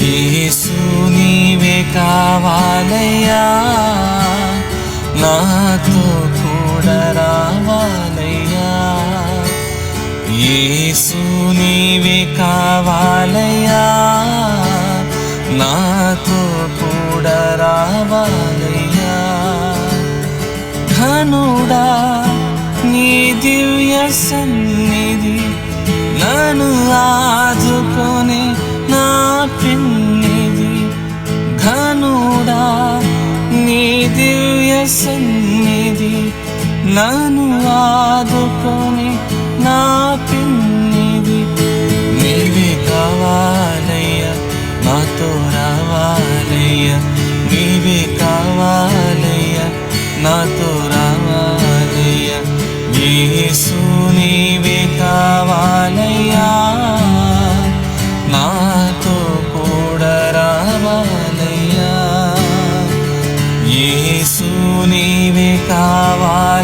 యేసు నీవే కావాలయ్యా, నాతో కూడా రావాలయ్యా. యేసు నీవే కావాలయ్యా, నాతో కూడా రావాలయ్యా. ఘనుడా నీ దివ్య సన్నిధి నన్ను ఆదుకొని నా పెన్నిధి. ఘనుడా నీ దివ్య సన్నిధి నన్ను ఆదుకొని నా పెన్నిధి. నీవే కావాలయ్యా, నాతో రావాలయ్యా. నీవే కావాలయ్యా, నాతో రావాలయ్యా. యేసు నీవే కావాలయ్యా, నాతో కూడా రావాలయ్యా. యేసు నీవే కావాలయ్యా,